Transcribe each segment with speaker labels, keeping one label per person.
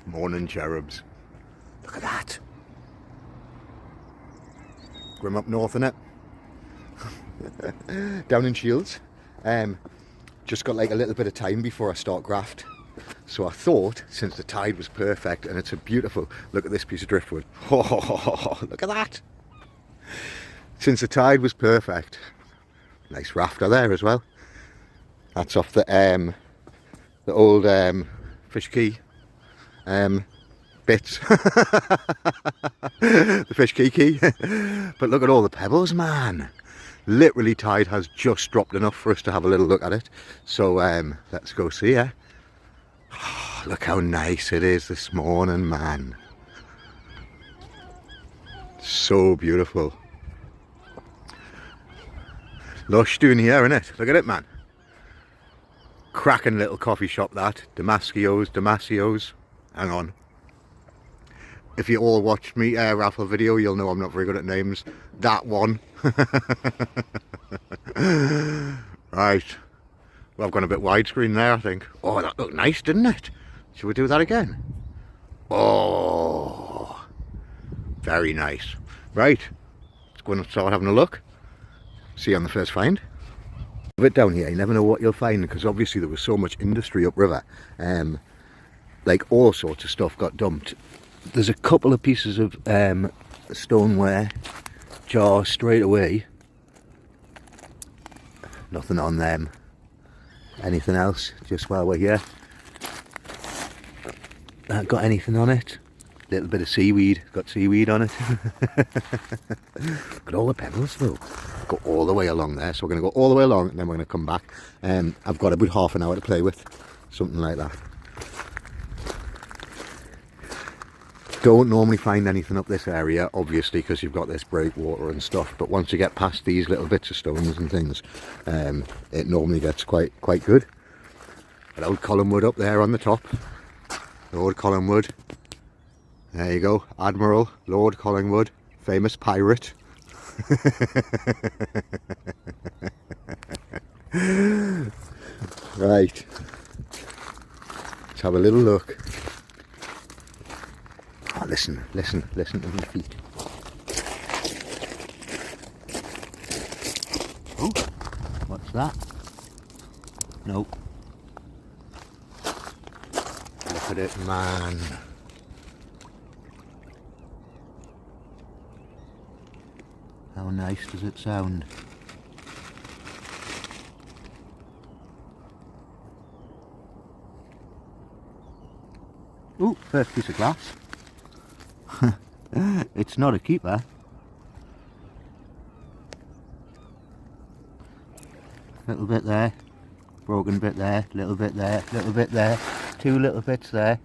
Speaker 1: Morning cherubs. Look at that. Grim up north, innit? Down in Shields. Just got like a little bit of time before I start graft. So I thought, since the tide was perfect and it's a beautiful, look at this piece of driftwood. Oh, look at that. Since the tide was perfect. Nice rafter there as well. That's off the old Fish Quay bits. The Fish Quay. But look at all the pebbles, man. Literally tide has just dropped enough for us to have a little look at it. So let's go see her. Oh, look how nice it is this morning, man. So beautiful. Lush doing here, innit? Look at it, man. Cracking little coffee shop, that. Damasio's. Hang on. If you all watched me raffle video, you'll know I'm not very good at names. That one. Right. Well, I've gone a bit widescreen there, I think. Oh, that looked nice, didn't it? Should we do that again? Oh, very nice. Right. Let's go and start having a look. See you on the first find. A bit down here, you never know what you'll find, because obviously there was so much industry upriver. Like all sorts of stuff got dumped. There's a couple of pieces of stoneware, jars straight away. Nothing on them. Anything else, just while we're here? Got anything on it? Little bit of seaweed, got seaweed on it. Look at all the pebbles though. Go all the way along there, so we're going to go all the way along and then we're going to come back. I've got about half an hour to play with, something like that. Don't normally find anything up this area, obviously, because you've got this breakwater and stuff, but once you get past these little bits of stones and things, it normally gets quite good. An old Collingwood up there on the top. Lord Collingwood. There you go. Admiral Lord Collingwood, famous pirate. Right. Let's have a little look. Oh, listen to my feet. Oh, what's that? Nope. Look at it, man. How nice does it sound? Oh, first piece of glass. It's not a keeper. Little bit there, broken bit there, little bit there, little bit there, two little bits there,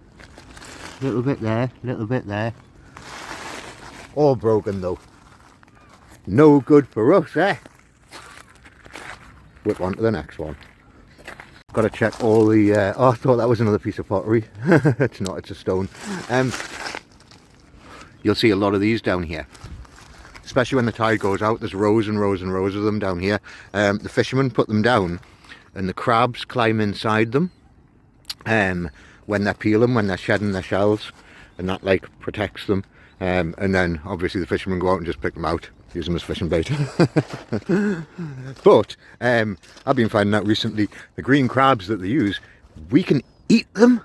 Speaker 1: little bit there, little bit there. All broken though. No good for us, eh? Whip on to the next one. Got to check all the... oh, I thought that was another piece of pottery. It's not, it's a stone. You'll see a lot of these down here. Especially when the tide goes out, there's rows and rows and rows of them down here. The fishermen put them down and the crabs climb inside them when they're peeling, when they're shedding their shells, and that like protects them. And then obviously the fishermen go out and just pick them out, use them as fishing bait. But I've been finding out recently, the green crabs that they use, we can eat them.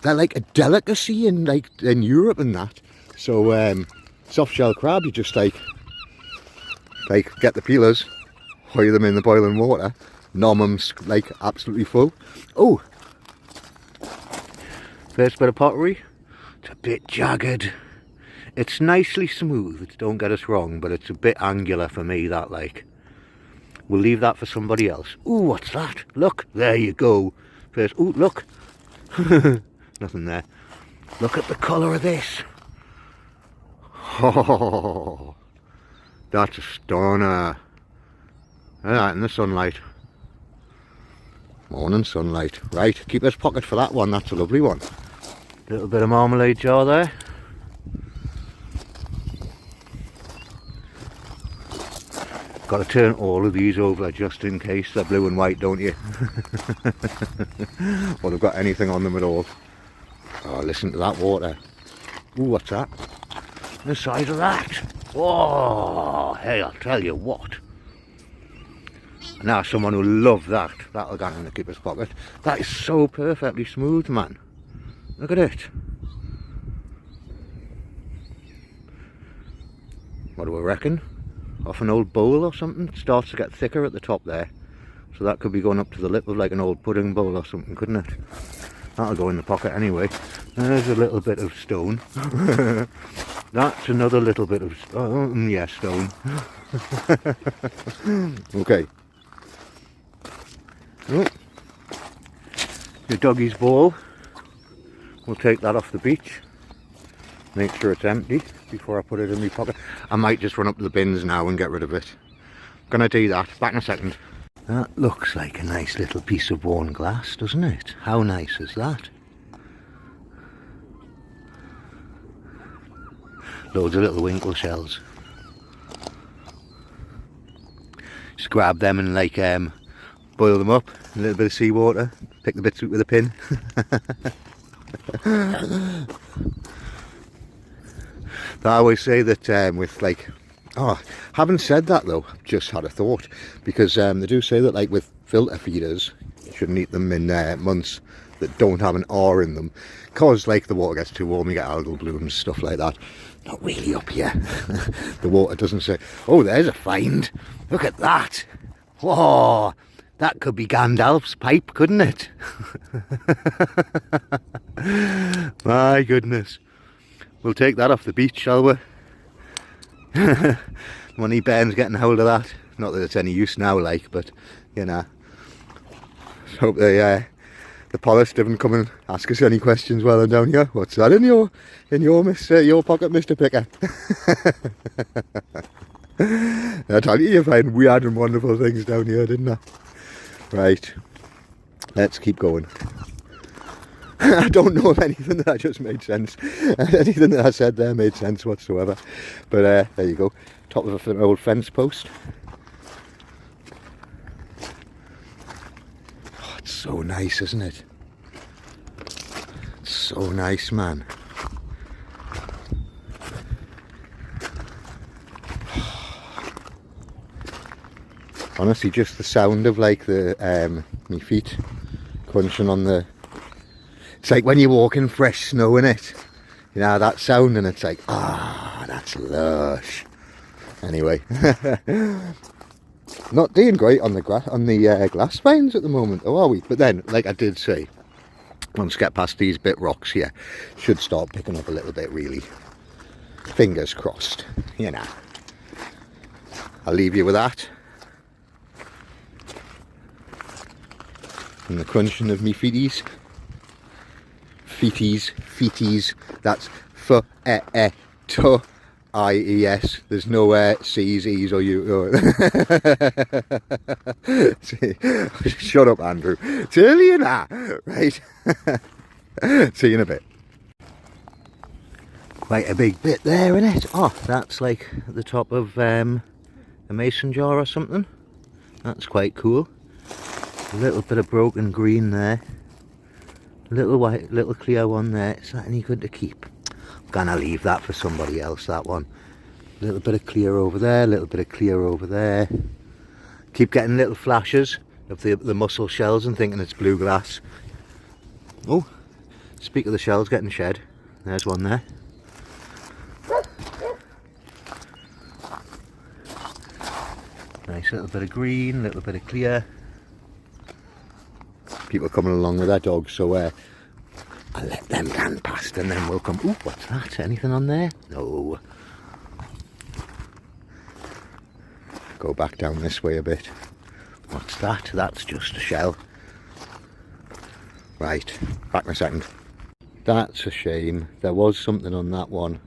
Speaker 1: They're like a delicacy in Europe and that. So soft shell crab, you just like get the peelers, hoy them in the boiling water, nom them like absolutely full. Oh, first bit of pottery. It's a bit jagged. It's nicely smooth, don't get us wrong, but it's a bit angular for me, that like. We'll leave that for somebody else. Ooh, what's that? Look, there you go. First, ooh, look. Nothing there. Look at the colour of this. Oh, that's a stunner. Look at that in the sunlight. Morning sunlight. Right, keep this pocket for that one, that's a lovely one. Little bit of marmalade jar there. Got to turn all of these over just in case they're blue and white, don't you? Or they've got anything on them at all. Oh, listen to that water. Ooh, what's that? The size of that. Oh, hey, I'll tell you what. Now someone will love that. That'll go in the keeper's pocket. That is so perfectly smooth, man. Look at it. What do we reckon? Off an old bowl or something? It starts to get thicker at the top there. So that could be going up to the lip of like an old pudding bowl or something, couldn't it? That'll go in the pocket anyway. There's a little bit of stone. That's another little bit of yeah, stone. Okay. Oh. Your doggy's ball. We'll take that off the beach. Make sure it's empty before I put it in my pocket. I might just run up to the bins now and get rid of it. Gonna do that. Back in a second. That looks like a nice little piece of worn glass, doesn't it? How nice is that? Loads of little winkle shells. Just grab them and like boil them up, a little bit of seawater, pick the bits out with a pin. I always say that with like, oh, having said that though, I've just had a thought, because they do say that like with filter feeders, you shouldn't eat them in months that don't have an R in them, because like the water gets too warm, you get algal blooms, stuff like that. Not really up here. The water doesn't say, oh, there's a find, look at that. Whoa, that could be Gandalf's pipe, couldn't it? My goodness. We'll take that off the beach, shall we? Money Ben's getting hold of that. Not that it's any use now, like, but you know. Hope the polished haven't come and ask us any questions while I'm down here. What's that in your pocket, Mr. Picker? I tell you find weird and wonderful things down here, didn't I? Right, let's keep going. I don't know if anything that just made sense. Anything that I said there made sense whatsoever. But there you go. Top of an old fence post. Oh, it's so nice, isn't it? It's so nice, man. Honestly, just the sound of like the me feet crunching on the. It's like when you walk in fresh snow in it, you know that sound, and it's like, ah, that's lush. Anyway, not doing great on the glass vines at the moment, oh, are we? But then, like I did say, once we get past these bit rocks here, should start picking up a little bit. Really, fingers crossed. You know, I'll leave you with that. And the crunching of me feeties. Feeties, that's F-E-T-I-E-S. There's no C's, E's or U. Shut up, Andrew. It's early now, right? See you in a bit. Quite a big bit there, isn't it? Oh, that's like at the top of a mason jar or something. That's quite cool. A little bit of broken green there. Little white, little clear one there. Is that any good to keep? I'm gonna leave that for somebody else, that one. A little bit of clear over there, a little bit of clear over there. Keep getting little flashes of the mussel shells and thinking it's blue glass. Oh, speak of the shells getting shed. There's one there. Nice little bit of green, little bit of clear. People coming along with their dogs, so I'll let them run past and then we'll come. Ooh, what's that? Anything on there? No. Go back down this way a bit. What's that? That's just a shell. Right, back in a second. That's a shame. There was something on that one.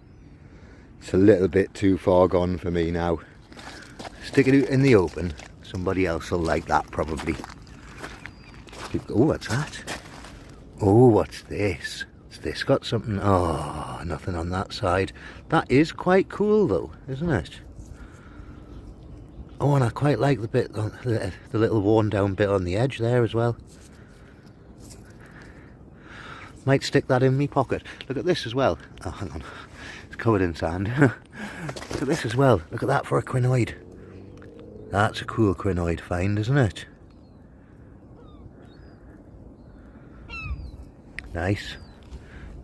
Speaker 1: It's a little bit too far gone for me now. Stick it out in the open. Somebody else will like that probably. Oh, what's that? Oh, what's this? Has this got something? Oh, nothing on that side. That is quite cool though, isn't it? Oh, and I quite like the bit, the little worn down bit on the edge there as well. Might stick that in me pocket. Look at this as well. Oh, hang on. It's covered in sand. Look at this as well. Look at that for a crinoid. That's a cool crinoid find, isn't it? Nice.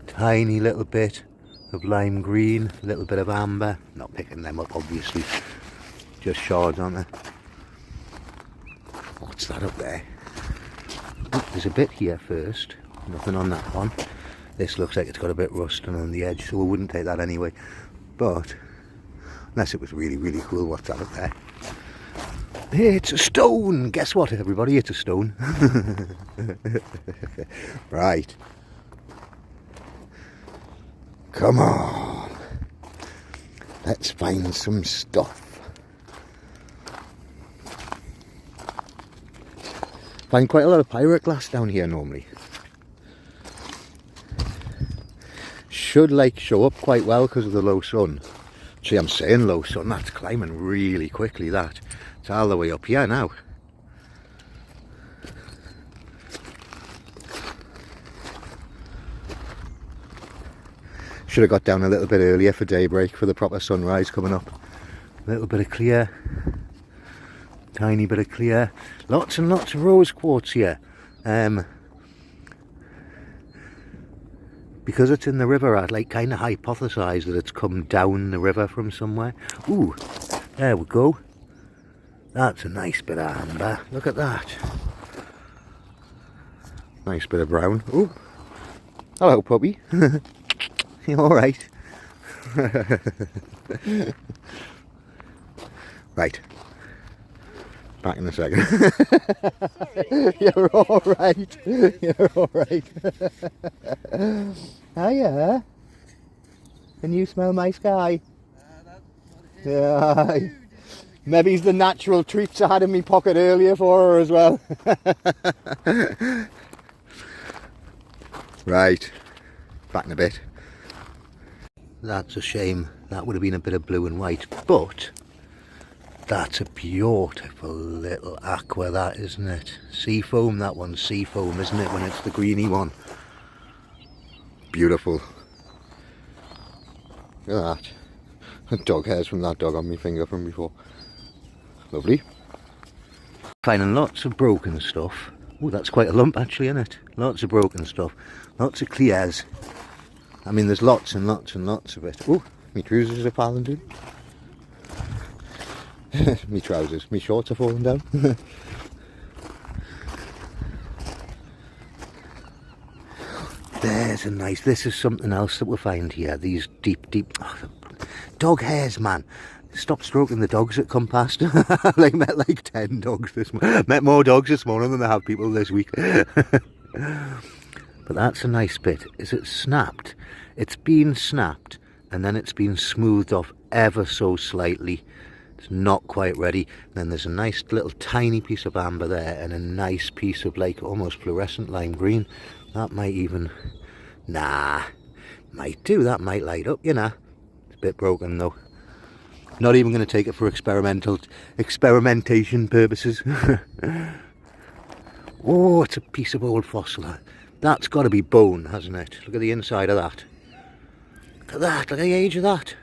Speaker 1: Tiny little bit of lime green, a little bit of amber. Not picking them up, obviously. Just shards, aren't they? What's that up there? Oh, there's a bit here first. Nothing on that one. This looks like it's got a bit rusting on the edge, so we wouldn't take that anyway. But unless it was really, really cool, what's that up there? It's a stone! Guess what, everybody? It's a stone. Right. Come on. Let's find some stuff. Find quite a lot of pirate glass down here normally. Should like show up quite well because of the low sun. See, I'm saying low sun, that's climbing really quickly, that. It's all the way up here now. Should have got down a little bit earlier for daybreak for the proper sunrise coming up. A little bit of clear. Tiny bit of clear. Lots and lots of rose quartz here. Because it's in the river, I'd like kind of hypothesise that it's come down the river from somewhere. Ooh, there we go. That's a nice bit of amber. Look at that. Nice bit of brown. Ooh. Hello, puppy. You alright? Right. Back in a second. You're alright. You're alright. Hiya. Can you smell my sky? Yeah. Maybe it's the natural treats I had in my pocket earlier for her as well. Right. Back in a bit. That's a shame. That would have been a bit of blue and white, but that's a beautiful little aqua, that, isn't it? Sea foam, that one's sea foam, isn't it, when it's the greeny one? Beautiful. Look at that. Dog hairs from that dog on my finger from before. Lovely. Finding lots of broken stuff. Oh, that's quite a lump actually, isn't it? Lots of broken stuff. Lots of clears. I mean, there's lots and lots and lots of it. Oh, my trousers are falling down. Me trousers, me shorts are falling down. There's a nice, this is something else that we'll find here. These deep, oh, dog hairs, man. Stop stroking the dogs that come past. Like, met like 10 dogs this morning. Met more dogs this morning than I have people this week. But that's a nice bit. Is it snapped? It's been snapped and then it's been smoothed off ever so slightly. It's not quite ready. And then there's a nice little tiny piece of amber there and a nice piece of like almost fluorescent lime green. That might even, nah, might do. That might light up, you know. It's a bit broken though. Not even going to take it for experimentation purposes. Oh, it's a piece of old fossil. That's got to be bone, hasn't it? Look at the inside of that. Look at that. Look at the age of that.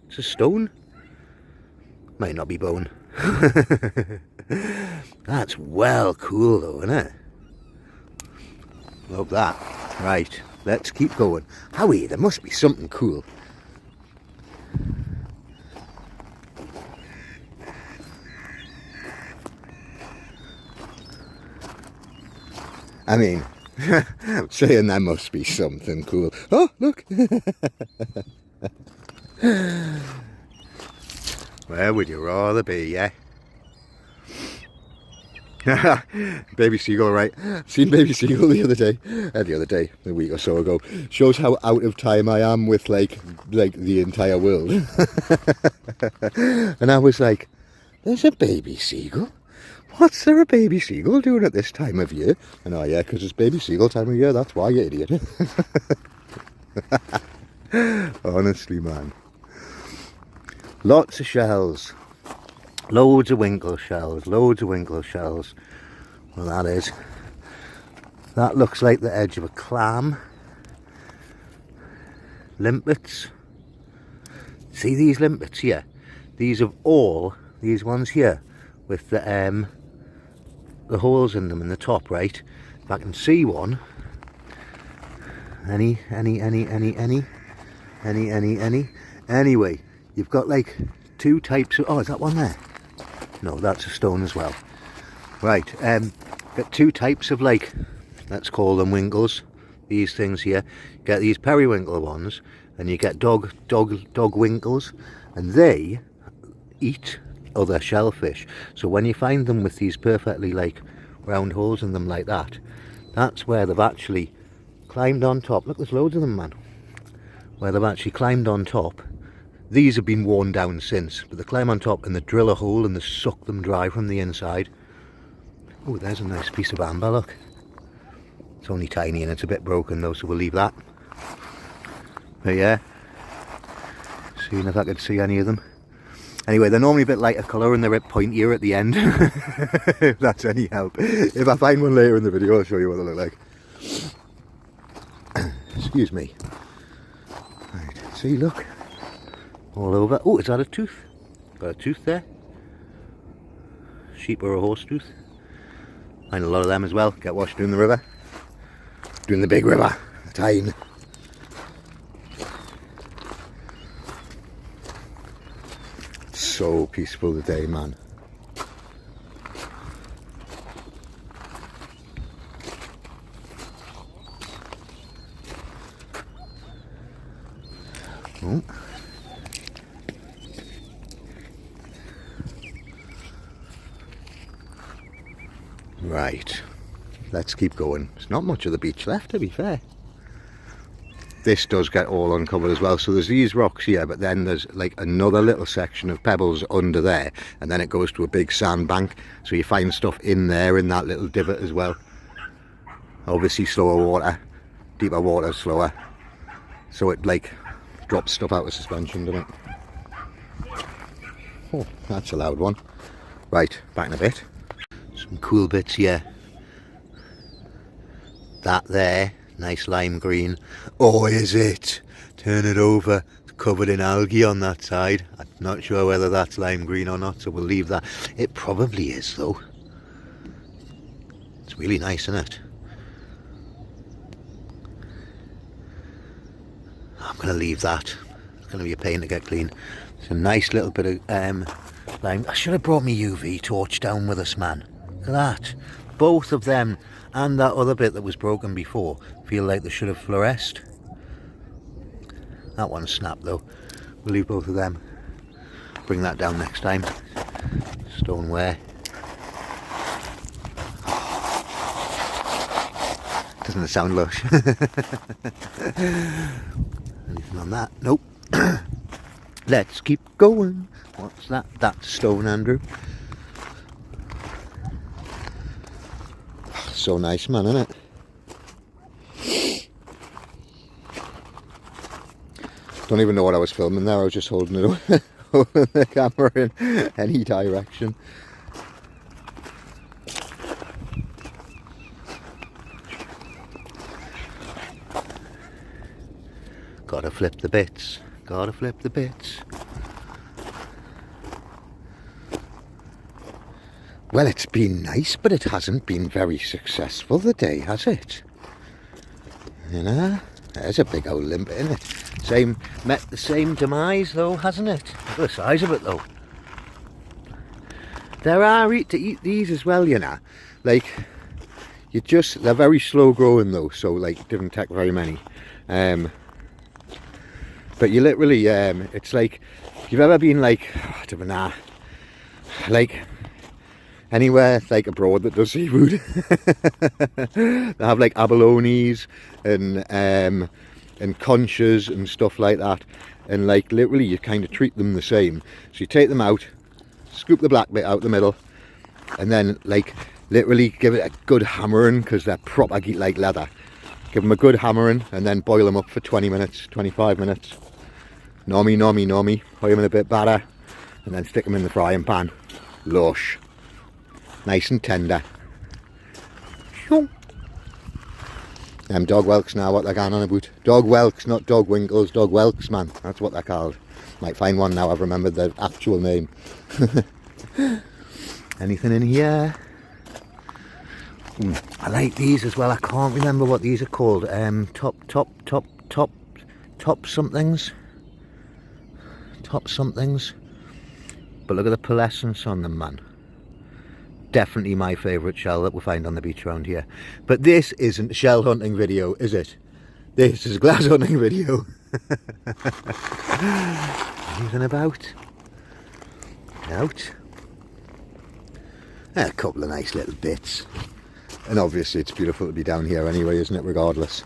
Speaker 1: It's a stone. Might not be bone. That's well cool though, isn't it? Love that. Right, let's keep going. Howie, there must be something cool. I mean, I'm saying there must be something cool. Oh, look! Where would you rather be, yeah? Baby seagull, right? Seen baby seagull the other day, a week or so ago. Shows how out of time I am with like the entire world. And I was like, there's a baby seagull? What's there a baby seagull doing at this time of year? And oh yeah, because it's baby seagull time of year, that's why, you idiot. Honestly, man. Lots of shells. Loads of winkle shells. Loads of winkle shells. Well, that looks like the edge of a clam. limpets. See these limpets here? These are all these ones here with the holes in them in the top, right? If I can see one. Any. Anyway, you've got like two types of, oh, is that one there? No, that's a stone as well. Right, got two types of, like, let's call them winkles. These things here. You get these periwinkle ones, and you get dog winkles, and they eat other shellfish. So when you find them with these perfectly like round holes in them like that, that's where they've actually climbed on top. Look, there's loads of them, man. Where they've actually climbed on top. These have been worn down since, but they climb on top and they drill a hole and they suck them dry from the inside. Oh, there's a nice piece of amber, look. It's only tiny and it's a bit broken though, so we'll leave that. But yeah, seeing if I could see any of them. Anyway, they're normally a bit lighter colour and they're a bit pointier at the end. If that's any help. If I find one later in the video, I'll show you what they look like. Excuse me. Right, see, look. All over. Oh, is that a tooth? Got a tooth there. Sheep or a horse tooth. Find a lot of them as well. Get washed down the river. Doing the big river. The Tyne. So peaceful today, man. Oh. Right, let's keep going. There's not much of the beach left, to be fair. This does get all uncovered as well. So there's these rocks here, but then there's like another little section of pebbles under there, and then it goes to a big sandbank. So you find stuff in there in that little divot as well. Obviously slower water, deeper water slower. So it like drops stuff out of suspension, doesn't it? Oh, that's a loud one. Right, back in a bit. Some cool bits here. That there, nice lime green. Oh, is it? Turn it over. It's covered in algae on that side. I'm not sure whether that's lime green or not, so we'll leave that. It probably is though. It's really nice, isn't it? I'm going to leave that. It's going to be a pain to get clean. It's a nice little bit of lime. I should have brought my UV torch down with us, man. Look at that. Both of them and that other bit that was broken before feel like they should have fluoresced. That one snapped though. We'll leave both of them. Bring that down next time. Stoneware. Doesn't it sound lush? Anything on that? Nope. Let's keep going. What's that? That's stone, Andrew. So nice, man, isn't it? Don't even know what I was filming there. I was just holding it holding the camera in any direction. Gotta flip the bits. Gotta flip the bits. Well, it's been nice, but it hasn't been very successful the day, has it? You know, there's a big old limpet, isn't it? Met the same demise though, hasn't it? Look at the size of it though. There are to eat these as well, you know. Like, they're very slow growing though, so like, didn't take very many. But you literally, it's like, if you've ever been like, I don't know, like, anywhere like abroad that does seafood, they have like abalones and conchas and stuff like that, and like literally you kind of treat them the same. So you take them out, scoop the black bit out the middle, and then like literally give it a good hammering, because they're proper like leather. Give them a good hammering and then boil them up for 20 minutes, 25 minutes. Nommy, boil them in a bit batter, and then stick them in the frying pan. Lush. Nice and tender. Them dog whelks now, what they're going on about. Dog whelks, not dog winkles, dog whelks, man. That's what they're called. Might find one now, I've remembered the actual name. Anything in here? I like these as well. I can't remember what these are called. Top somethings. Top somethings. But look at the pearlescence on them, man. Definitely my favourite shell that we find on the beach around here. But this isn't a shell hunting video, is it? This is a glass hunting video. Anything about? Out. A couple of nice little bits. And obviously it's beautiful to be down here anyway, isn't it, regardless.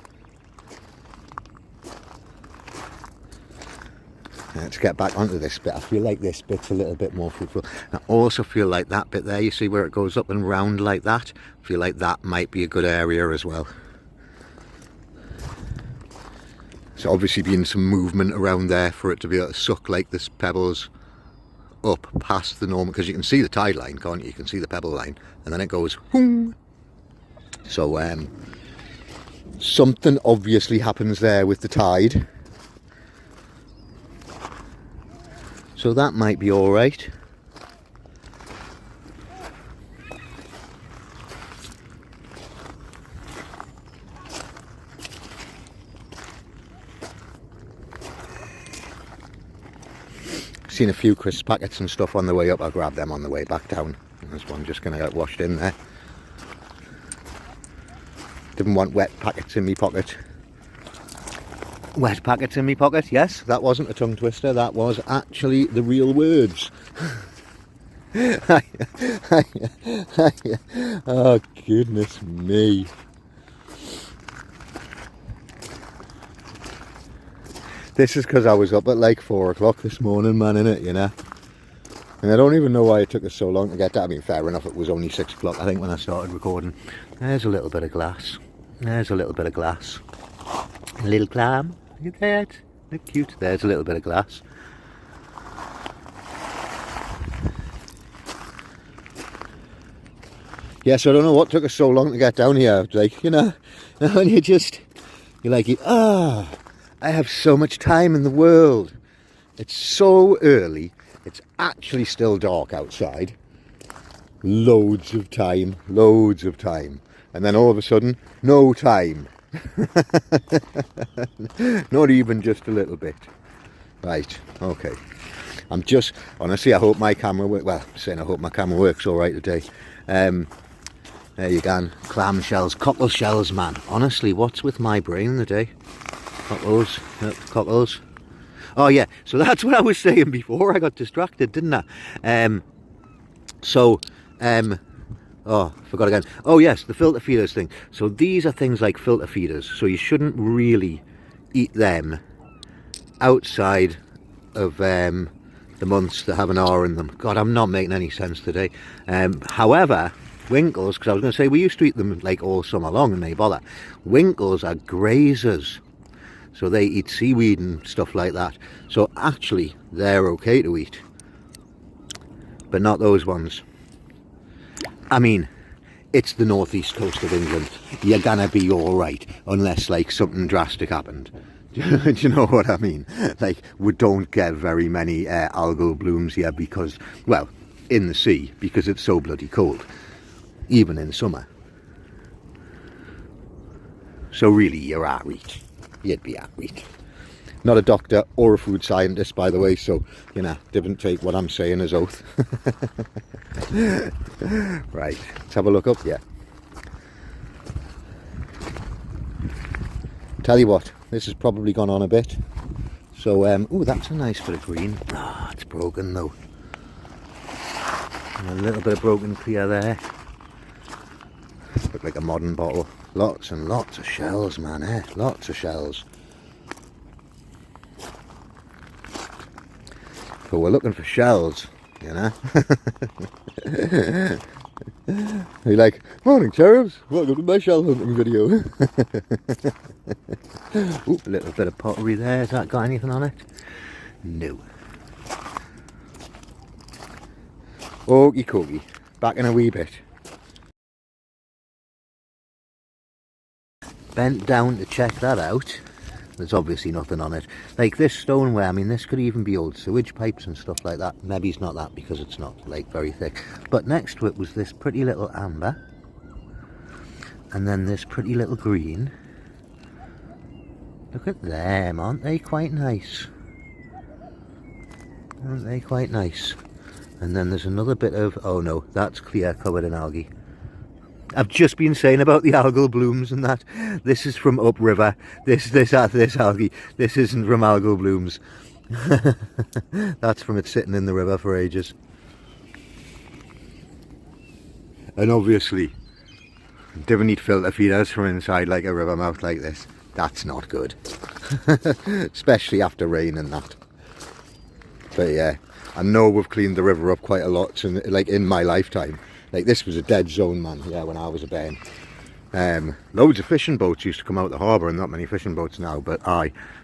Speaker 1: Let's get back onto this bit. I feel like this bit's a little bit more fruitful. I also feel like that bit there, you see where it goes up and round like that? I feel like that might be a good area as well. So obviously being some movement around there for it to be able to suck like this pebbles up past the normal, because you can see the tide line, can't you? You can see the pebble line, and then it goes whoong. So something obviously happens there with the tide. So that might be alright. Seen a few crisp packets and stuff on the way up. I'll grab them on the way back down. There's one just going to get washed in there. Didn't want wet packets in me pocket. Wet packets in me pocket, yes, that wasn't a tongue twister, that was actually the real words. Oh, goodness me. This is because I was up at like 4 o'clock this morning, man, innit, you know. And I don't even know why it took us so long to get that. I mean, fair enough, it was only 6 o'clock, I think, when I started recording. There's a little bit of glass. There's a little bit of glass. A little clam. Look at that. Look cute. There's a little bit of glass. Yeah, so I don't know what took us so long to get down here. Like, you know, and you're like, I have so much time in the world. It's so early. It's actually still dark outside. Loads of time. Loads of time. And then all of a sudden, no time. Not even just a little bit. Right, okay. I'm just, honestly, I hope my camera works. Well, I'm saying I hope my camera works all right today. There you go, clam shells, cockle shells, man. Honestly, what's with my brain today? Cockles, cockles. Oh yeah, so that's what I was saying before. I got distracted, didn't I? Oh, forgot again. Oh yes, the filter feeders thing. So these are things like filter feeders. So you shouldn't really eat them outside of the months that have an R in them. God, I'm not making any sense today. However, winkles, because I was going to say we used to eat them like all summer long and they bother. Winkles are grazers. So they eat seaweed and stuff like that. So actually, they're okay to eat. But not those ones. I mean, it's the northeast coast of England. You're gonna be alright, unless like something drastic happened. Do you know what I mean? Like, we don't get very many algal blooms here because, well, in the sea, because it's so bloody cold. Even in summer. So really, you're alright. You'd be alright. Not a doctor or a food scientist, by the way, so, you know, didn't take what I'm saying as oath. Right, let's have a look up, yeah. Tell you what, this has probably gone on a bit. So, oh, that's a nice bit of green. Ah, it's broken though. And a little bit of broken clear there. Look like a modern bottle. Lots and lots of shells, man, eh? Lots of shells. But we're looking for shells, you know. You're like, morning cherubs, welcome to my shell hunting video. Ooh, a little bit of pottery there. Has that got anything on it? No. Okie dokie, back in a wee bit. bent down to check that out. There's obviously nothing on it. Like this stoneware, I mean, this could even be old sewage pipes and stuff like that. Maybe it's not that because it's not like very thick. But next to it was this pretty little amber. And then this pretty little green. Look at them, aren't they quite nice? Aren't they quite nice? And then there's another bit of, oh no, that's clear, covered in algae. I've just been saying about the algal blooms and that. This is from upriver. This algae. This isn't from algal blooms. That's from it sitting in the river for ages. And obviously, don't need filter feeders from inside like a river mouth like this. That's not good. Especially after rain and that. But yeah, I know we've cleaned the river up quite a lot, like in my lifetime. Like this was a dead zone, man, yeah, when I was a bairn. Loads of fishing boats used to come out the harbour, and not many fishing boats now, but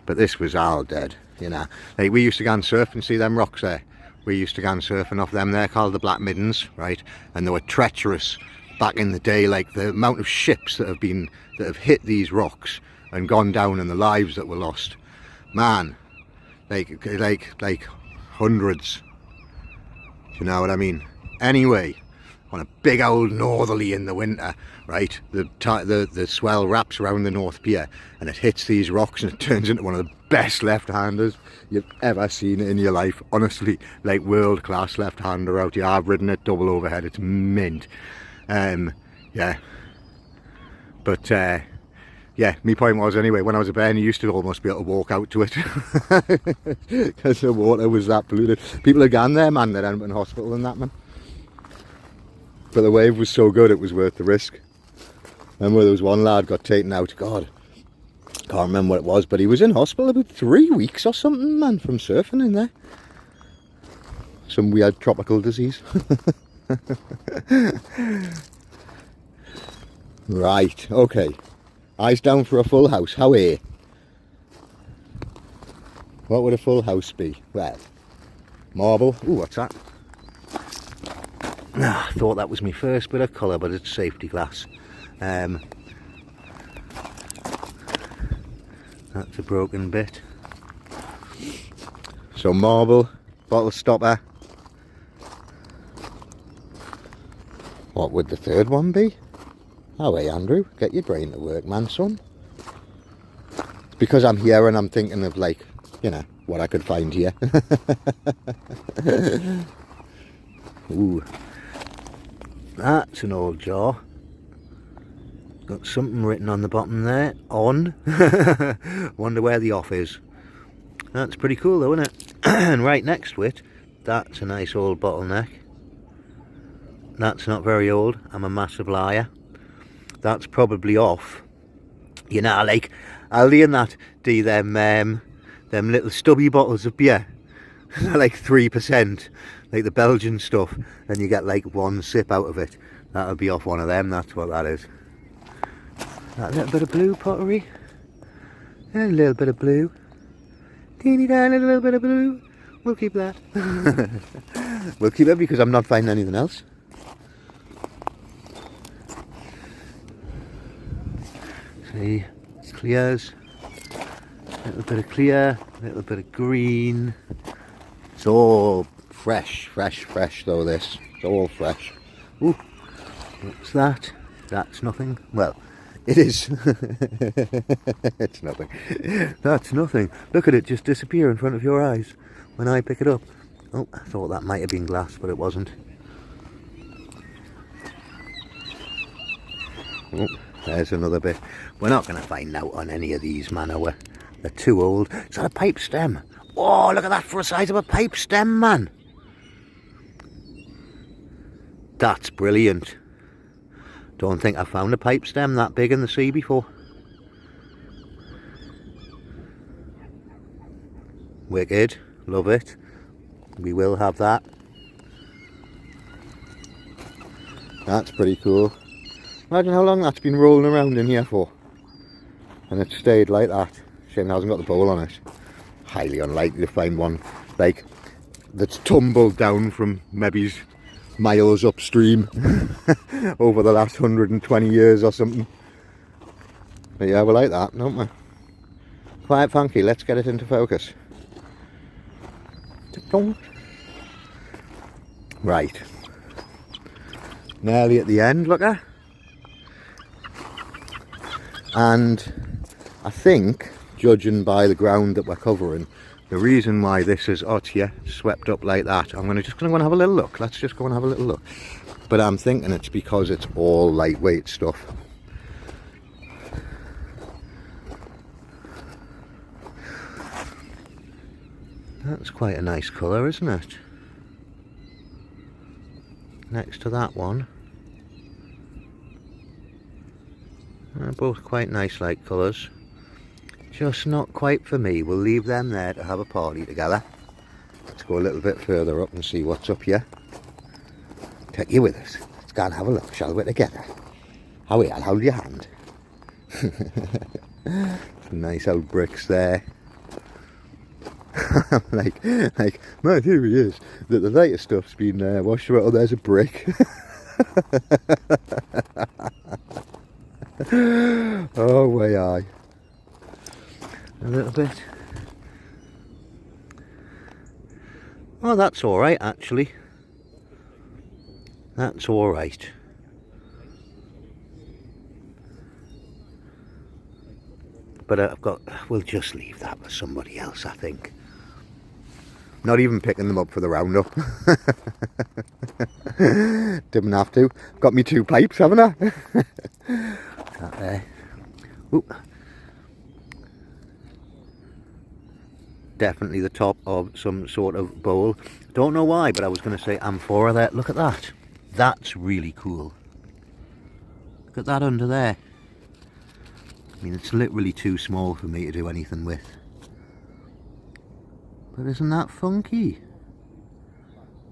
Speaker 1: this was all dead, you know. Like we used to go and surf and see them rocks there. We used to go and surfing off them there, called the Black Middens, right? And they were treacherous back in the day, like the amount of ships that have hit these rocks and gone down and the lives that were lost. Man, like hundreds. Do you know what I mean? Anyway, on a big old northerly in the winter, right, the swell wraps around the North Pier and it hits these rocks and it turns into one of the best left-handers you've ever seen in your life. Honestly, like world-class left-hander out here. I've ridden it double overhead. It's mint. Yeah. But yeah, my point was anyway, when I was a bairn, you used to almost be able to walk out to it because the water was that polluted. People had gone there, man, they'd end up in hospital and that, man. But the wave was so good, it was worth the risk. Remember there was one lad got taken out, God, can't remember what it was, but he was in hospital about 3 weeks or something, man, from surfing in there. Some weird tropical disease. Right, okay. Eyes down for a full house. How are you? What would a full house be? Well, marble. Ooh, what's that? I thought that was my first bit of colour, but it's safety glass. That's a broken bit. So marble, bottle stopper. What would the third one be? Oh, hey Andrew, get your brain to work, man, son. It's because I'm here and I'm thinking of, like, you know, what I could find here. Ooh. That's an old jar. Got something written on the bottom there. On. Wonder where the off is. That's pretty cool though, isn't it? And right next to it, that's a nice old bottleneck. That's not very old. I'm a massive liar. That's probably off. You know, like Aldi and that do them little stubby bottles of beer. Like 3%, like the Belgian stuff, and you get like one sip out of it. That'll be off one of them, that's what that is. That little bit of blue pottery. And a little bit of blue. Teeny tiny little bit of blue. We'll keep that. We'll keep it because I'm not finding anything else. See, clears. A little bit of clear, a little bit of green. It's all fresh though, this. It's all fresh. Ooh, what's that? That's nothing. Well, it is. It's nothing. That's nothing. Look at it just disappear in front of your eyes when I pick it up. Oh, I thought that might have been glass, but it wasn't. Oh, there's another bit. We're not going to find out on any of these, man, are we? They're too old. Is that a pipe stem? Oh, look at that for a size of a pipe stem, man. That's brilliant. Don't think I've found a pipe stem that big in the sea before. Wicked. Love it. We will have that. That's pretty cool. Imagine how long that's been rolling around in here for. And it stayed like that. Shame it hasn't got the bowl on it. Highly unlikely to find one like that's tumbled down from maybe miles upstream over the last 120 years or something. But yeah, we like that, don't we? Quite funky. Let's get it into focus. Right. Nearly at the end, look at. And I think, judging by the ground that we're covering, the reason why this is swept up like that, I'm just going to go and have a little look. Let's just go and have a little look. But I'm thinking it's because it's all lightweight stuff. That's quite a nice colour, isn't it? Next to that one. They're both quite nice light colours. Just not quite for me. We'll leave them there to have a party together. Let's go a little bit further up and see what's up here. Take you with us. Let's go and have a look, shall we, together? Howie, I'll hold your hand. Some nice old bricks there. like, my theory is that the lighter stuff's been washed away. Oh, there's a brick. Oh, way I. A little bit. Oh, that's alright, actually. That's alright. But we'll just leave that for somebody else, I think. Not even picking them up for the roundup. Didn't have to. Got me 2 pipes, haven't I? That there. Ooh. Definitely the top of some sort of bowl. Don't know why, but I was going to say amphora there. Look at that. That's really cool. Look at that under there. I mean, it's literally too small for me to do anything with. But isn't that funky?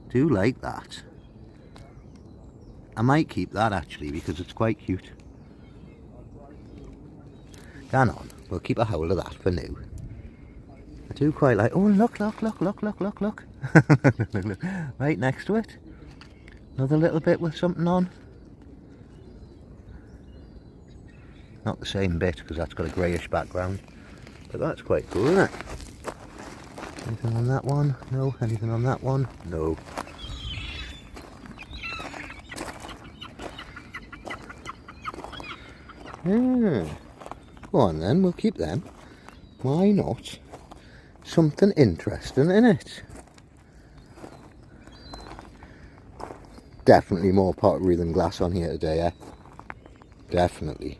Speaker 1: Do like that. I might keep that actually because it's quite cute. Go on, we'll keep a hold of that for now. I do quite like. Oh, look, look, look, look, look, look, look. Right next to it. Another little bit with something on. Not the same bit because that's got a greyish background. But that's quite cool, isn't it? Anything on that one? No. Anything on that one? No. Yeah. Go on then, we'll keep them. Why not? Something interesting in it. Definitely more pottery than glass on here today, eh? Definitely.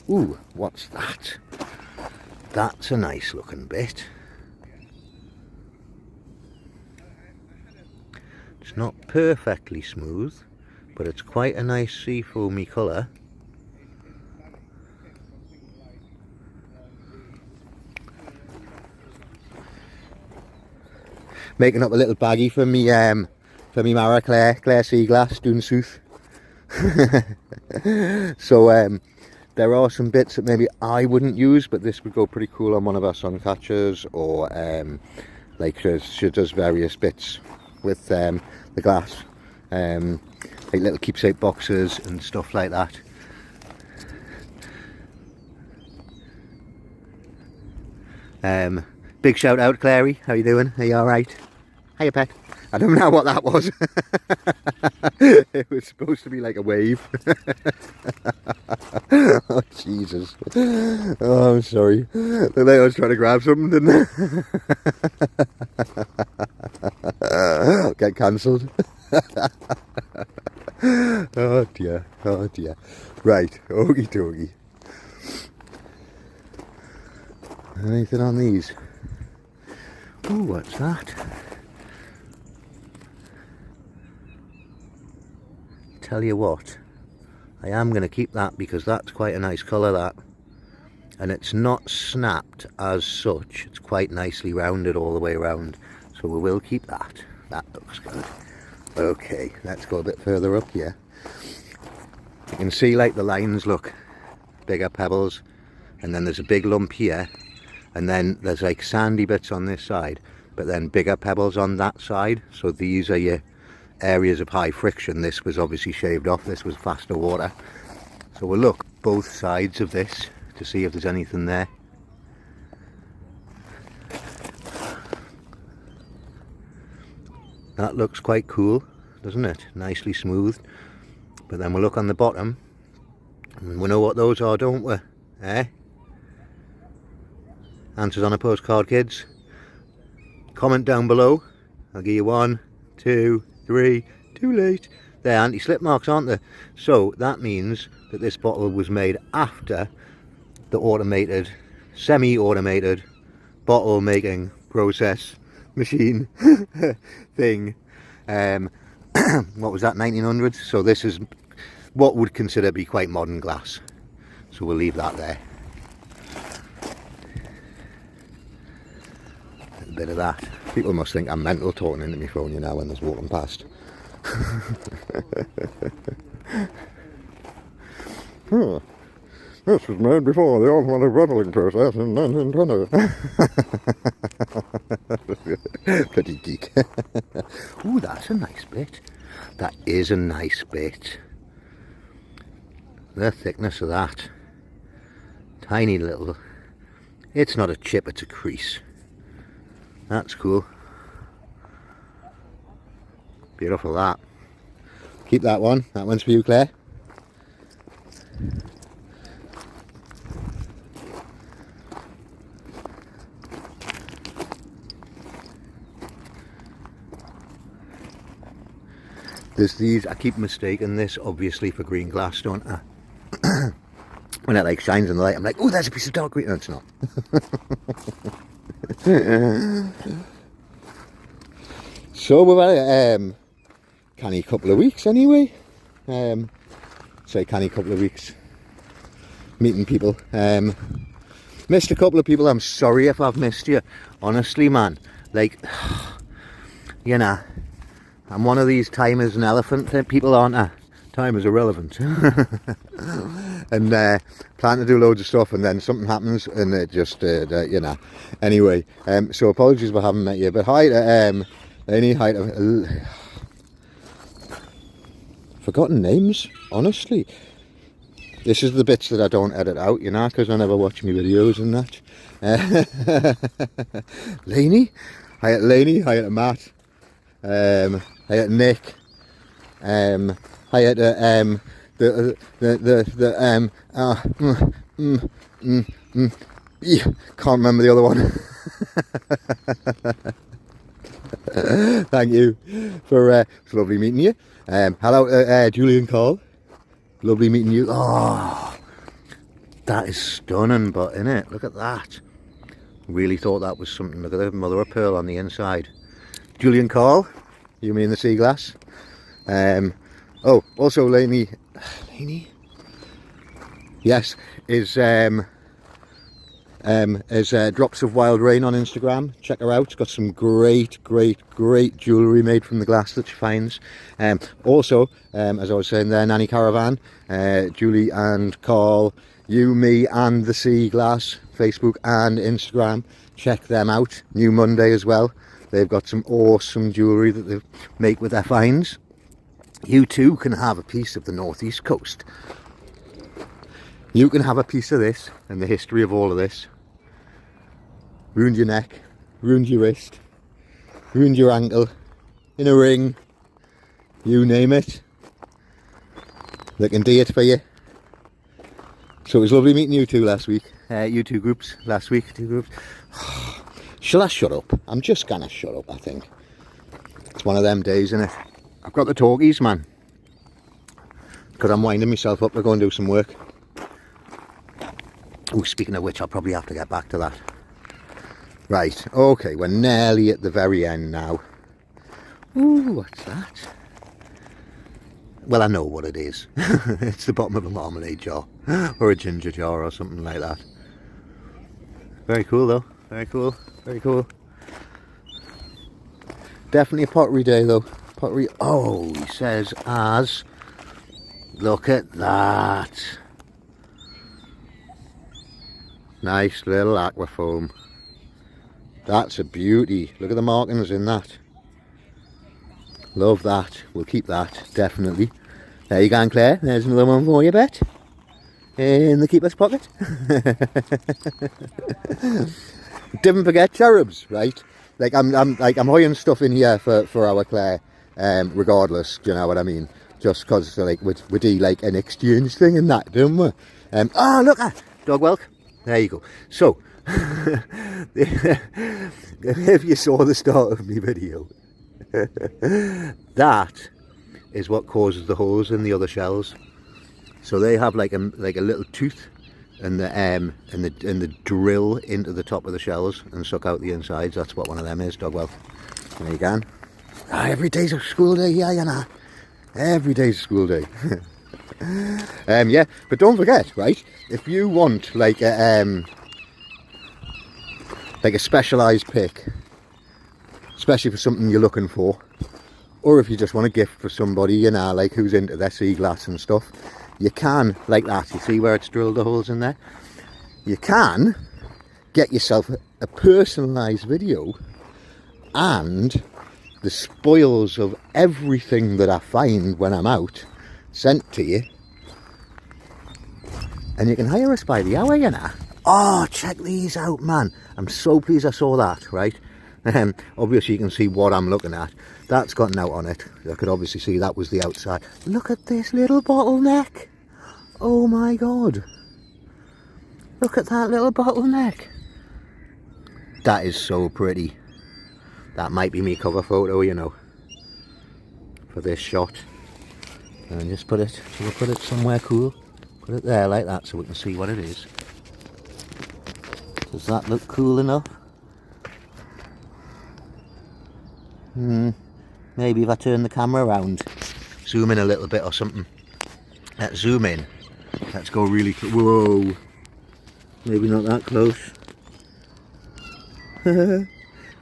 Speaker 1: Ooh, what's that? That's a nice looking bit. It's not perfectly smooth, but it's quite a nice sea foamy colour. Making up a little baggie for me Mara Claire Seaglass doing sooth. So there are some bits that maybe I wouldn't use, but this would go pretty cool on one of our sun catchers, or like she does various bits with the glass, like little keepsake boxes and stuff like that. Big shout out, Clary. How you doing? Are you alright? Hiya, pet. I don't know what that was. It was supposed to be like a wave. Oh, Jesus. Oh, I'm sorry. Looked like I was trying to grab something, didn't I? Get cancelled. Oh, dear. Oh, dear. Right. Okie dokie. Anything on these? Oh, what's that? Tell you what, I am going to keep that because that's quite a nice colour, that. And it's not snapped as such. It's quite nicely rounded all the way around. So we will keep that. That looks good. Okay, let's go a bit further up here. You can see like the lines look bigger pebbles. And then there's a big lump here. And then there's like sandy bits on this side, but then bigger pebbles on that side. So these are your areas of high friction. This was obviously shaved off. This was faster water. So we'll look both sides of this to see if there's anything there. That looks quite cool, doesn't it? Nicely smoothed. But then we'll look on the bottom and we know what those are, don't we? Eh? Answers on a postcard, kids. Comment down below. I'll give you 1, 2, 3. Too late. They're anti-slip marks, aren't they? So that means that this bottle was made after the automated, semi-automated bottle making process machine thing. What was that, 1900s? So this is what would consider be quite modern glass. So we'll leave that there. A bit of that. People must think I'm mental talking into my phone, you know, when there's walking past. Oh, this was made before the automatic bottling process in 1920. Bloody geek. Ooh, that's a nice bit. That is a nice bit. The thickness of that. Tiny little. It's not a chip, it's a crease. That's cool. Beautiful, that. Keep that one. That one's for you, Claire. There's these, I keep mistaking this obviously for green glass, don't I? When it like shines in the light, I'm like, oh, there's a piece of dark green. No, it's not. So we've had a canny couple of weeks anyway. Say canny couple of weeks. Meeting people. Missed a couple of people. I'm sorry if I've missed you. Honestly, man. Like, you know, I'm one of these time is an elephant people, aren't I? Time is irrelevant. And plan to do loads of stuff and then something happens and it just, you know. Anyway, so apologies for having met you. But hi to Lainey, hi to... forgotten names, honestly. This is the bits that I don't edit out, you know, because I never watch my videos and that. Lainey, hi to Lainey, hi to Matt, hi to Nick, hi to can't remember the other one. Thank you for it's lovely meeting you. Hello Julie and Carl, lovely meeting you. Oh, that is stunning, but innit, look at that. Really thought that was something. Look at the mother of pearl on the inside. Julie and Carl, you mean the Seaglass. Oh, also Lainey, yes, is Drops of Wild Rain on Instagram. Check her out. She's got some great jewellery made from the glass that she finds. Also, as I was saying there, Nanny Caravan, Julie and Carl, you, me and the Seaglass, Facebook and Instagram. Check them out. New Monday as well. They've got some awesome jewellery that they make with their finds. You too can have a piece of the northeast coast. You can have a piece of this and the history of all of this. Ruined your neck, ruined your wrist, ruined your ankle, in a ring, you name it. They can do it for you. So it was lovely meeting you two last week. You two groups last week, 2 groups. Shall I shut up? I'm just gonna shut up, I think. It's one of them days, isn't it? I've got the talkies, man. Because I'm winding myself up to go and do some work. Oh, speaking of which, I'll probably have to get back to that. Right, okay, we're nearly at the very end now. Ooh, what's that? Well, I know what it is. It's the bottom of a marmalade jar. Or a ginger jar or something like that. Very cool though, very cool, very cool. Definitely a pottery day though. Pottery, oh, he says as. Look at that. Nice little aquafoam. That's a beauty. Look at the markings in that. Love that. We'll keep that, definitely. There you go, Claire. There's another one for you, bet. in the keeper's pocket. Didn't forget cherubs, right? Like I'm hoying stuff in here for our Claire, regardless. Do you know what I mean? Just because like we do like an exchange thing and that, don't we? Oh look at dog whelk. There you go. So if you saw the start of my video, that is what causes the holes in the other shells. So they have like a little tooth and the drill into the top of the shells and suck out the insides. That's what one of them is, dog whelk. There you go. Every day's a school day, yeah, you know. Every day's a school day. Yeah, but don't forget, right? If you want like a specialised pick, especially for something you're looking for, or if you just want a gift for somebody, you know, like who's into their Seaglass and stuff, you can, like that, you see where it's drilled the holes in there? You can get yourself a personalised video and the spoils of everything that I find when I'm out sent to you, and you can hire us by the hour, you know. Oh, check these out, man. I'm so pleased I saw that, right? Obviously you can see what I'm looking at. That's got an out on it. I could obviously see that was the outside. Look at this little bottleneck. Oh my god. Look at that little bottleneck. That is so pretty. That might be me cover photo, you know, for this shot. And just put it, we'll put it somewhere cool. Put it there like that so we can see what it is. Does that look cool enough? Maybe if I turn the camera around, zoom in a little bit or something. Let's zoom in. Let's go really close. Whoa. Maybe not that close.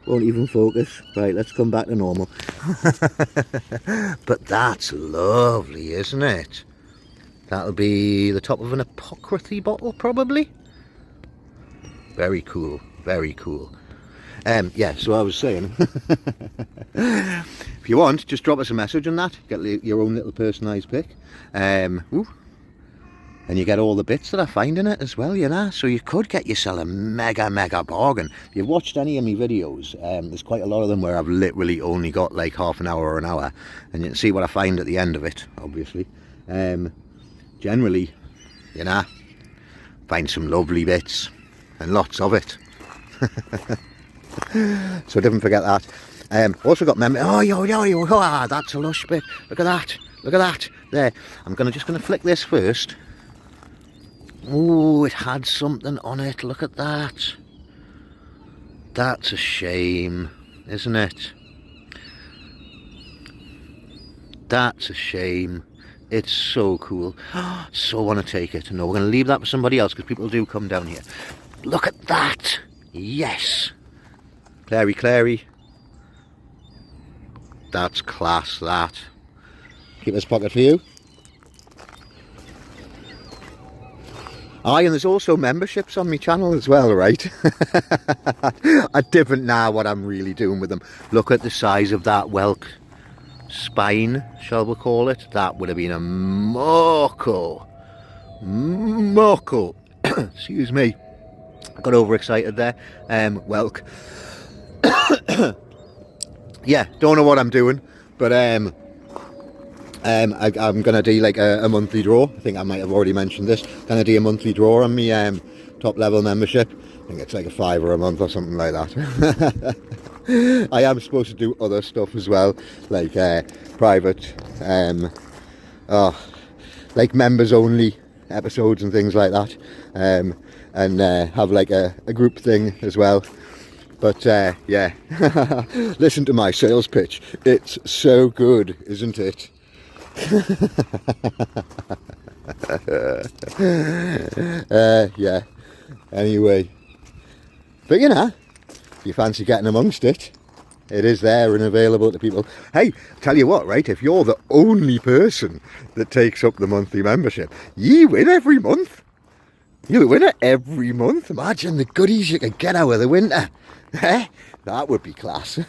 Speaker 1: Won't even focus. Right, let's come back to normal. But that's lovely, isn't it? That'll be the top of an Pottery bottle, probably. Very cool, very cool. Yeah, so I was saying, if you want, just drop us a message on that. Get your own little personalised pick. And you get all the bits that I find in it as well, you know. So you could get yourself a mega bargain. If you've watched any of my videos, there's quite a lot of them where I've literally only got like half an hour or an hour, and you can see what I find at the end of it, obviously. Generally, you know, find some lovely bits and lots of it. So didn't forget that. Also got memory. Oh, that's a lush bit. Look at that. Look at that. There. I'm just gonna flick this first. Oh, it had something on it. Look at that. That's a shame, isn't it? That's a shame. It's so cool. So want to take it. No, we're going to leave that for somebody else because people do come down here. Look at that. Yes. Clary. That's class, that. Keep this pocket for you. Aye, and there's also memberships on my channel as well, right? I didn't know what I'm really doing with them. Look at the size of that whelk spine, shall we call it. That would have been a morkel. Excuse me. I got overexcited there. Whelk. Yeah, don't know what I'm doing, but I'm gonna do like a monthly draw. I think I might have already mentioned this. Gonna do a monthly draw on my top level membership. I think it's like a £5 a month or something like that. I am supposed to do other stuff as well, like private, like members only episodes and things like that, and have like a group thing as well. But yeah, listen to my sales pitch. It's so good, isn't it? Yeah, anyway, but you know, if you fancy getting amongst it, it is there and available to people. Hey, tell you what, right, if you're the only person that takes up the monthly membership, you win every month. You win it every month. Imagine the goodies you could get out of the winter. That would be class.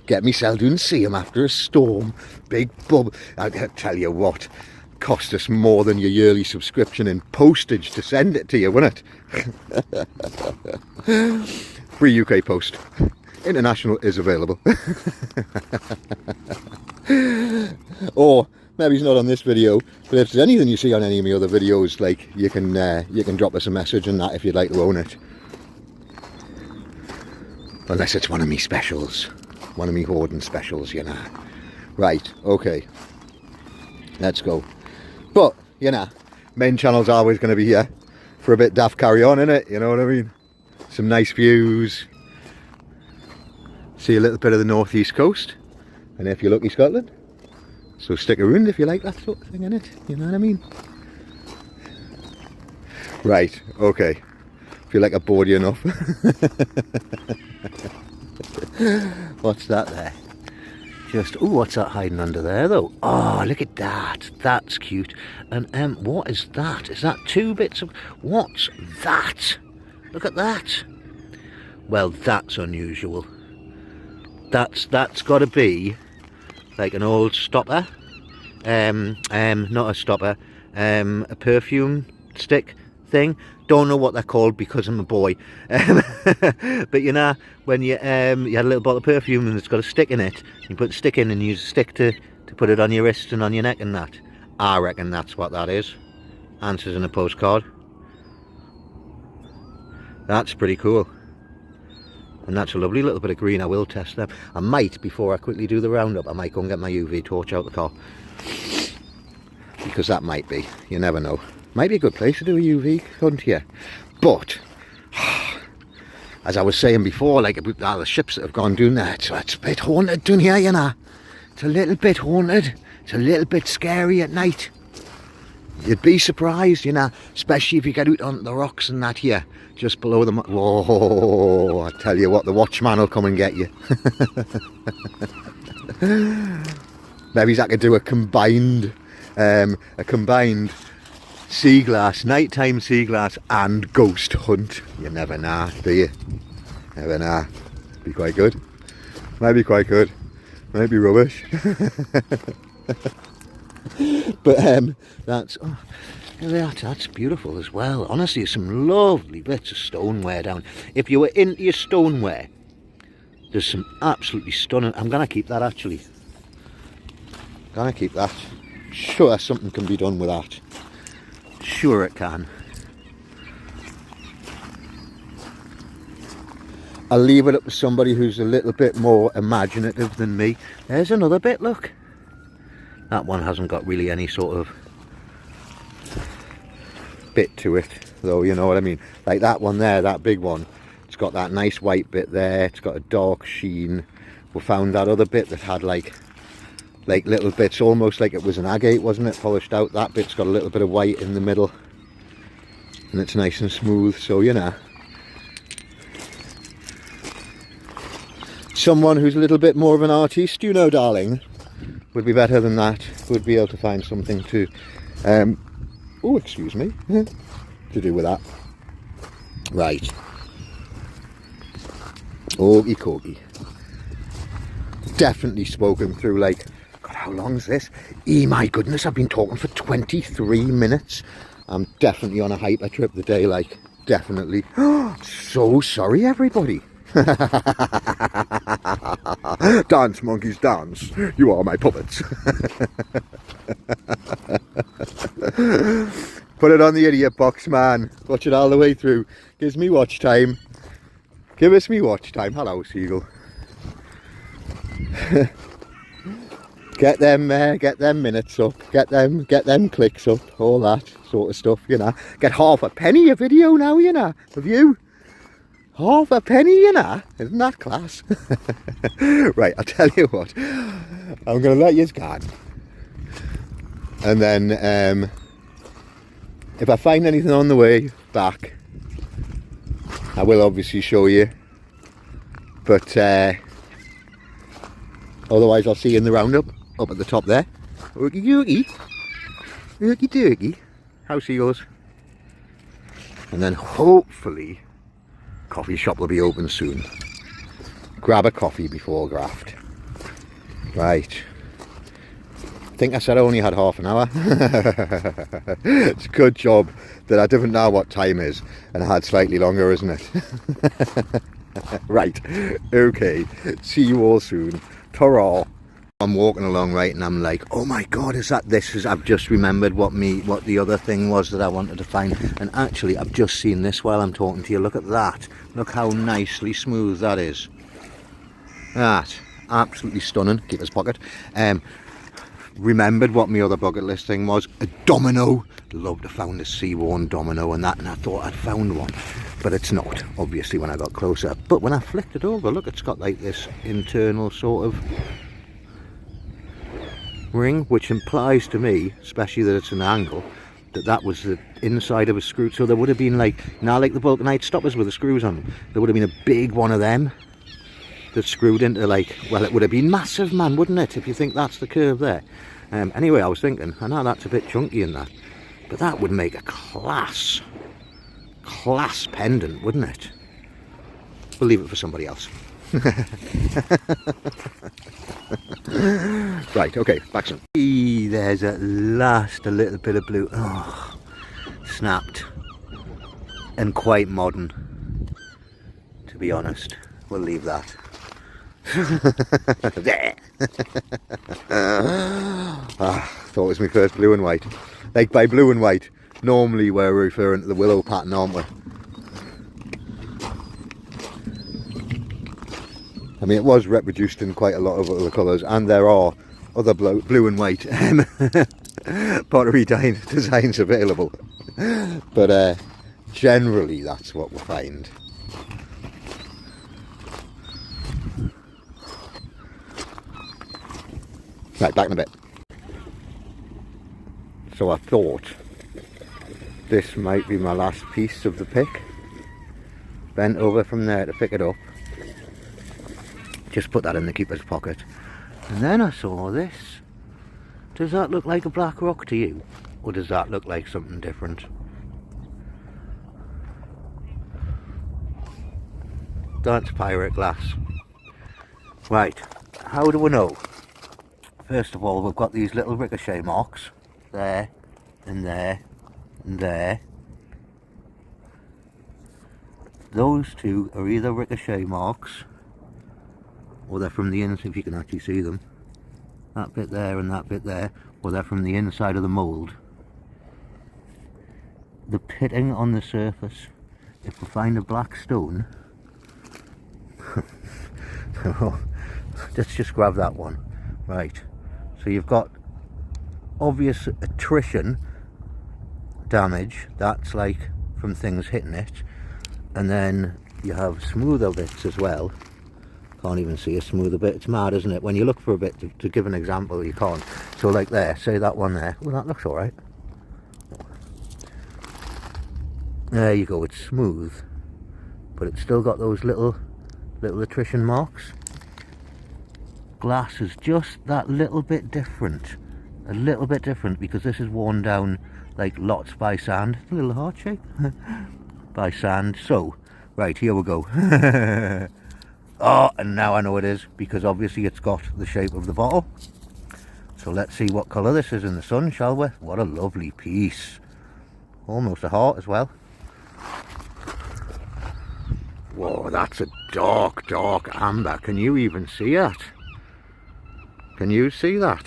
Speaker 1: Get myself doing see 'em after a storm. Big bub. I tell you what, cost us more than your yearly subscription in postage to send it to you, wouldn't it? Free UK post. International is available. Or maybe it's not on this video, but if there's anything you see on any of my other videos, like, you can drop us a message and that if you'd like to own it. Unless it's one of me specials, one of me hoarding specials, you know. Right, okay, let's go. But, you know, main channel's always going to be here for a bit daft carry on, innit? You know what I mean? Some nice views. See a little bit of the northeast coast. And if you're lucky, Scotland. So stick around if you like that sort of thing, innit? You know what I mean? Right, okay. Feel like I bored you enough. What's that there? Just, oh, what's that hiding under there though? Oh, look at that. That's cute. And what is that? Is that 2 bits of... What's that? Look at that. Well, that's unusual. That's got to be like an old stopper. Not a stopper. A perfume stick thing. Don't know what they're called because I'm a boy. But you know, when you had a little bottle of perfume and it's got a stick in it, you put the stick in and use a stick to put it on your wrist and on your neck and that. I reckon that's what that is. Answers in a postcard. That's pretty cool. And that's a lovely little bit of green. I will test them. I might, before I quickly do the roundup, I might go and get my UV torch out the car. Because that might be, you never know. Might be a good place to do a UV hunt here. But, as I was saying before, like about all the ships that have gone down there, it's a bit haunted down here, you know. It's a little bit haunted. It's a little bit scary at night. You'd be surprised, you know, especially if you get out on the rocks and that here, just below the... Whoa, I tell you what, the watchman will come and get you. Maybe I could do a combined Seaglass, nighttime Seaglass and ghost hunt. You never know, do you? Never know. Be quite good. Might be quite good. Might be rubbish. But that's that's beautiful as well. Honestly, some lovely bits of stoneware down. If you were into your stoneware, there's some absolutely stunning. I'm gonna keep that actually. Gonna keep that. Sure, something can be done with that. Sure it can. I'll leave it up to somebody who's a little bit more imaginative than me. There's another bit, look. That one hasn't got really any sort of bit to it, though, you know what I mean? Like that one there, that big one, it's got that nice white bit there, it's got a dark sheen. We found that other bit that had like little bits, almost like it was an agate, wasn't it? Polished out. That bit's got a little bit of white in the middle. And it's nice and smooth, so you know. Someone who's a little bit more of an artist, you know, darling, would be better than that. Would be able to find something to, oh, excuse me, to do with that. Right. Okie dokie. Definitely spoken through, like, God, how long's this? My goodness, I've been talking for 23 minutes. I'm definitely on a hyper trip today, like, definitely. So sorry, everybody. Dance, monkeys, dance. You are my puppets. Put it on the idiot box, man. Watch it all the way through. Gives me watch time. Give us me watch time. Hello, Seagull. Get them minutes up. Get them clicks up. All that sort of stuff, you know. Get half a penny a video now, you know. Have you? Half a penny, you know. Isn't that class? Right, I'll tell you what. I'm going to let you go. And then, if I find anything on the way back, I will obviously show you. But, otherwise I'll see you in the roundup, up at the top there. Ookie dookie. Ookie dookie. How seagulls. And then hopefully, coffee shop will be open soon. Grab a coffee before graft. Right. think I said I only had half an hour. It's a good job that I didn't know what time is and I had slightly longer, isn't it? Right, okay, see you all soon. Ta-ra. I'm walking along, right, and I'm like, oh my god, is that this? I've just remembered what the other thing was that I wanted to find, and actually I've just seen this while I'm talking to you. Look at that. Look how nicely smooth that is. That, absolutely stunning. Keep his pocket. Remembered what my other bucket list thing was. A domino. Loved to found a sea-worn domino and that, and I thought I'd found one, but it's not, obviously, when I got closer. But when I flicked it over, look, it's got like this internal sort of ring, which implies to me, especially that it's an angle, that was the inside of a screw. So there would have been, like, like the vulcanite stoppers with the screws on them, there would have been a big one of them that screwed into, like, well, it would have been massive, man, wouldn't it, if you think that's the curve there. Anyway, I was thinking, I know that's a bit chunky in that, but that would make a class pendant, wouldn't it? We'll leave it for somebody else. Right, okay, back soon. There's at last a little bit of blue. Oh, snapped. And quite modern, to be honest. We'll leave that. There. Thought it was my first blue and white. Like, by blue and white, normally we're referring to the willow pattern, aren't we? I mean, it was reproduced in quite a lot of other colours, and there are other blue and white Pottery Tyne designs available. But generally, that's what we find. Right, back in a bit. So I thought this might be my last piece of the pick. Bent over from there to pick it up. Just put that in the keeper's pocket. And then I saw this. Does that look like a black rock to you? Or does that look like something different? That's pirate glass. Right, how do we know? First of all, we've got these little ricochet marks. There, and there, and there. Those two are either ricochet marks, or they're from the inside, if you can actually see them. That bit there and that bit there, or they're from the inside of the mould. The pitting on the surface, if we find a black stone, let's just grab that one. Right, so you've got obvious attrition damage, that's like from things hitting it, and then you have smoother bits as well. Can't even see a smoother bit. It's mad, isn't it? When you look for a bit to give an example, you can't. So like there, say that one there. Well, that looks all right. There you go, it's smooth, but it's still got those little attrition marks. Glass is just that little bit different. A little bit different, because this is worn down like lots by sand. A little heart shape. By sand. So, right, here we go. Oh, and now I know it is, because obviously it's got the shape of the bottle. So let's see what colour this is in the sun, shall we? What a lovely piece. Almost a heart as well. Whoa, that's a dark, dark amber. Can you even see it? Can you see that?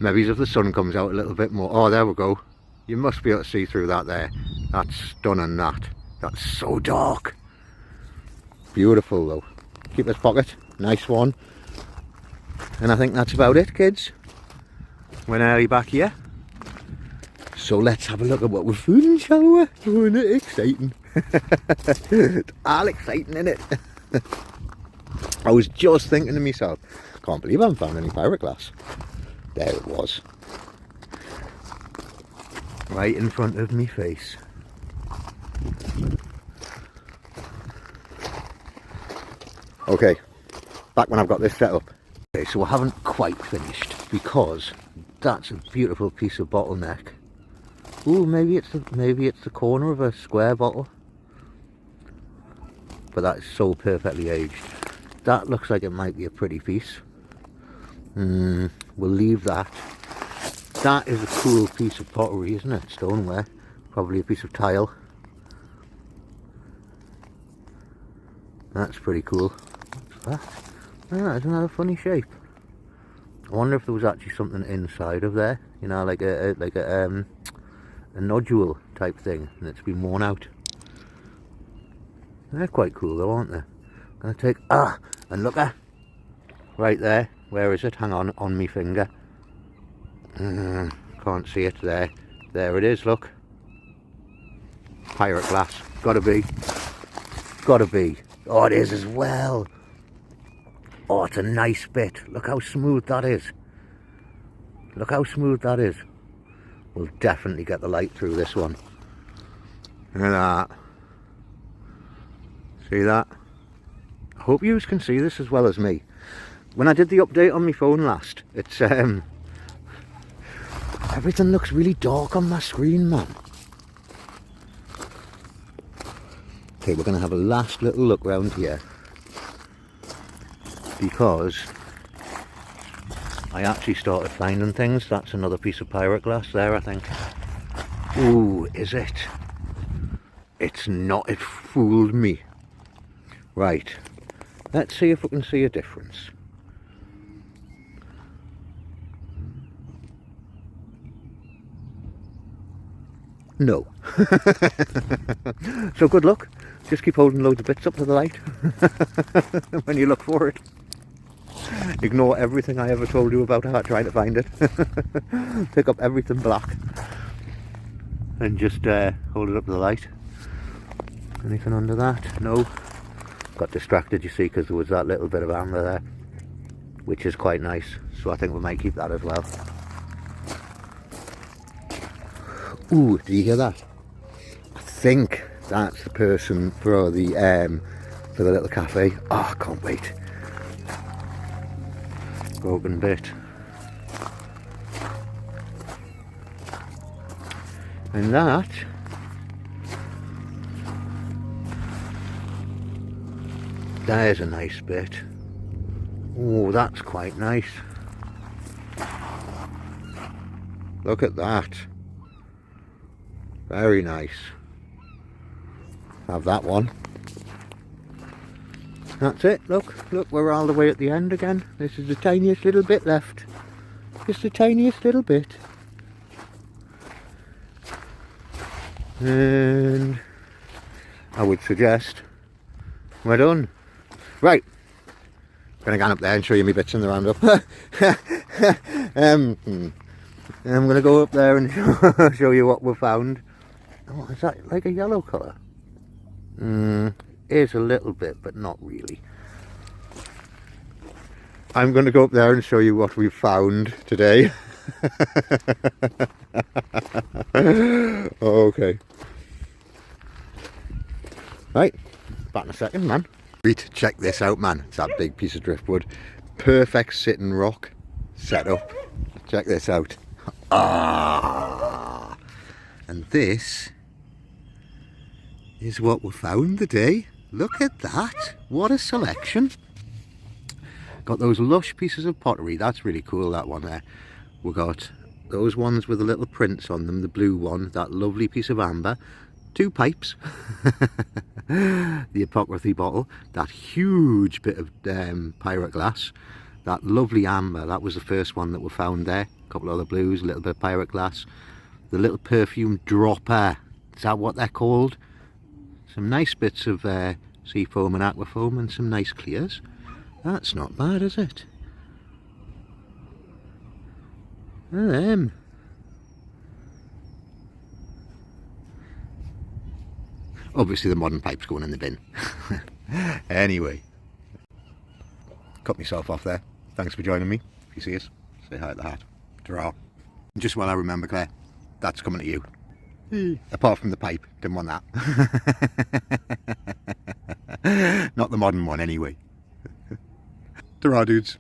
Speaker 1: Maybe if the sun comes out a little bit more. Oh, there we go. You must be able to see through that there. That's stunning, that. That's so dark. Beautiful though. Keeper's pocket. Nice one. And I think that's about it, kids. We're nearly back here. So let's have a look at what we're feeling, shall we? Isn't it exciting? It's all exciting, isn't it? I was just thinking to myself, can't believe I haven't found any pirate glass. There it was. Right in front of me face. Okay, back when I've got this set up. Okay, so I haven't quite finished, because that's a beautiful piece of bottleneck. Ooh, maybe it's the corner of a square bottle. But that's so perfectly aged. That looks like it might be a pretty piece.
Speaker 2: We'll leave that. That is a cool piece of pottery, isn't it? Stoneware. Probably a piece of tile. That's pretty cool. What's that? Ah, isn't that a funny shape? I wonder if there was actually something inside of there, you know, like a nodule type thing, and it's been worn out. They're quite cool though, aren't they? I'm gonna take, and look at right there. Where is it? Hang on me finger. Can't see it there. There it is, look. Pirate glass. Gotta be. Gotta be. Oh, it is as well. Oh, it's a nice bit. Look how smooth that is. Look how smooth that is. We'll definitely get the light through this one. Look at that. See that? I hope you can see this as well as me. When I did the update on my phone last, it's everything looks really dark on my screen, man. Okay, we're going to have a last little look round here, because I actually started finding things. That's another piece of pirate glass there, I think. Ooh, is it? It's not. It fooled me. Right, let's see if we can see a difference. No. So good luck. Just keep holding loads of bits up to the light when you look for it. Ignore everything I ever told you about trying to find it. Pick up everything black and just hold it up to the light. Anything under that? No. Got distracted, you see, because there was that little bit of amber there, which is quite nice. So I think we might keep that as well. Ooh, do you hear that? I think that's the person for the little cafe. Oh, I can't wait. Broken bit. And that there's a nice bit. Oh, that's quite nice. Look at that. Very nice. Have that one. That's it. Look, we're all the way at the end again. This is the tiniest little bit left. Just the tiniest little bit. And I would suggest we're done. Right. I'm going to go up there and show you my bits in the roundup. I'm going to go up there and show you what we found. Oh, is that like a yellow colour? Is a little bit, but not really. I'm going to go up there and show you what we found today. Okay. Right, back in a second, man. Wait, check this out, man. It's that big piece of driftwood. Perfect sitting rock setup. Check this out. Ah! And this is what we found today. Look at that. What a selection. Got those lush pieces of pottery. That's really cool, that one there. We got those ones with the little prints on them. The blue one, that lovely piece of amber. 2 pipes. The apocryphy bottle. That huge bit of pirate glass. That lovely amber. That was the first one that we found there. A couple of other blues, a little bit of pirate glass. The little perfume dropper. Is that what they're called? Some nice bits of sea foam and aqua foam and some nice clears. That's not bad, is it? Obviously the modern pipe's going in the bin. Anyway, cut myself off there. Thanks for joining me. If you see us, say hi at the hat. Ta-ra. Just while I remember, Claire, that's coming to you. Apart from the pipe, didn't want that. Not the modern one anyway. Ta-ra, dudes.